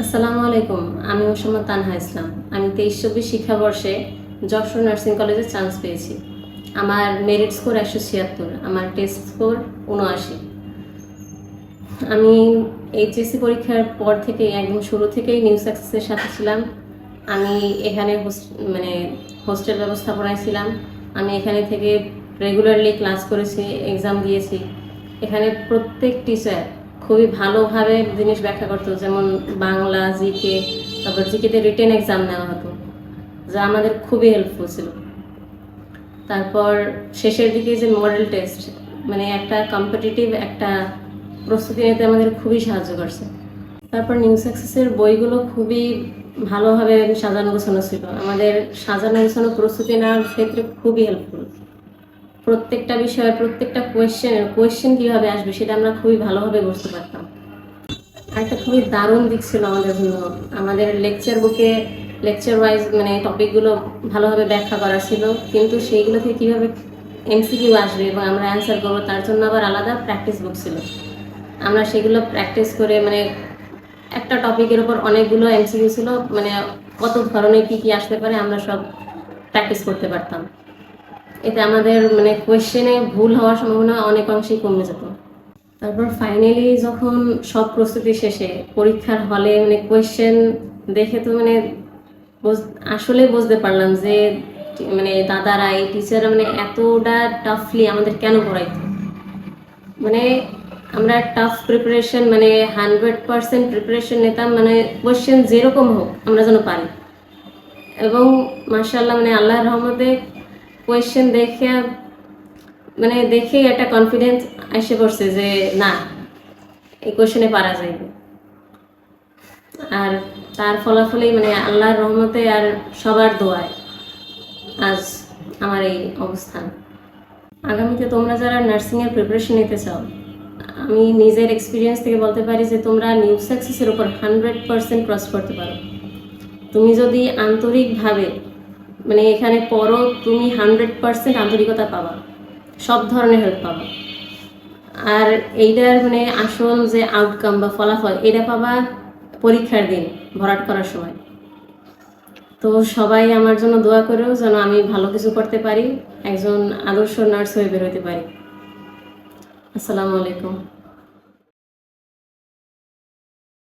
আসসালামু আলাইকুম। আমি মোসাম্মদ তানহা ইসলাম। আমি 23-24 শিক্ষাবর্ষে যশোর নার্সিং কলেজে চান্স পেয়েছি। আমার মেরিট স্কোর 176, আমার টেস্ট স্কোর 79। আমি এইচএসসি পরীক্ষার পর থেকে একদম শুরু থেকেই নিউ সাকসেসের সাথে ছিলাম। আমি এখানে হোস্টেল ব্যবস্থাপনায় ছিলাম। আমি এখানে থেকে রেগুলারলি ক্লাস করেছি, এক্সাম দিয়েছি। এখানে প্রত্যেক টিচার খুবই ভালোভাবে জিনিস ব্যাখ্যা করতো, যেমন বাংলা, জিকে, তারপর জিকেতে রিটেন এক্সাম নেওয়া হতো, যা আমাদের খুবই হেল্পফুল ছিল। তারপর শেষের দিকে যে মডেল টেস্ট, মানে একটা কম্পিটিটিভ একটা প্রস্তুতি নিতে আমাদের খুবই সাহায্য করছে। তারপর নিউ সাকসেসের বইগুলো খুবই ভালোভাবে সাজানো গোছানো ছিল, আমাদের সাজানো গোছানো প্রস্তুতি নেওয়ার ক্ষেত্রে খুবই হেল্পফুল। প্রত্যেকটা বিষয়ে প্রত্যেকটা কোয়েশ্চেন কীভাবে আসবে সেটা আমরা খুবই ভালোভাবে বুঝতে পারতাম। একটা খুবই দারুণ দিক ছিল আমাদের জন্য, আমাদের লেকচার ওয়াইজ মানে টপিকগুলো ভালোভাবে ব্যাখ্যা করা ছিল, কিন্তু সেইগুলো থেকে কীভাবে এমসিকিউ আসবে এবং আমরা অ্যান্সার করবো তার জন্য আবার আলাদা প্র্যাকটিস বুক ছিল। আমরা সেগুলো প্র্যাকটিস করে মানে একটা টপিকের উপর অনেকগুলো এমসিকিউ ছিল, মানে কত ধরনের কী আসতে পারে আমরা সব প্র্যাকটিস করতে পারতাম। এতে আমাদের মানে কোয়েশ্চেনে ভুল হওয়ার সম্ভাবনা অনেক অংশেই কমে যেত। তারপর ফাইনালি যখন সব প্রস্তুতি শেষে পরীক্ষার হলে মানে কোয়েশ্চেন দেখে তো মানে আসলে বুঝতে পারলাম যে মানে দাদারা, এই টিচাররা মানে এতটা টাফলি আমাদের কেন পড়াইতো। মানে আমরা টাফ প্রিপারেশন মানে 100% প্রিপারেশন নিতাম, মানে কোয়েশ্চেন যেরকম হোক আমরা যেন পারি। এবং মাশাআল্লাহ মানে আল্লাহর রহমতে কোয়েশ্চেন দেখেই একটা কনফিডেন্স এসে পড়ছে যে না, এই কোয়েশ্চেনে পারা যাইবে। আর তার ফলাফলেই মানে আল্লাহর রহমতে আর সবার দোয়ায় আজ আমার এই অবস্থান। আগামীতে তোমরা যারা নার্সিংয়ের প্রিপারেশন নিতে চাও, আমি নিজের এক্সপিরিয়েন্স থেকে বলতে পারি যে তোমরা নিউ সাকসেসের উপর 100% ক্রস করতে পারো। তুমি যদি আন্তরিকভাবে মানে এখানে পড়ো, তুমি 100% আন্তরিকতা পাবা, সব ধরনের হেল্প পাবা। আর এইটার মানে আসল যে আউটকাম বা ফলাফল এটা পাবা পরীক্ষার দিন ভরাট করার সময়। তো সবাই আমার জন্য দোয়া করেও যেন আমি ভালো কিছু করতে পারি, একজন আদর্শ নার্স হয়ে বেরোতে পারি। আসসালামু আলাইকুম।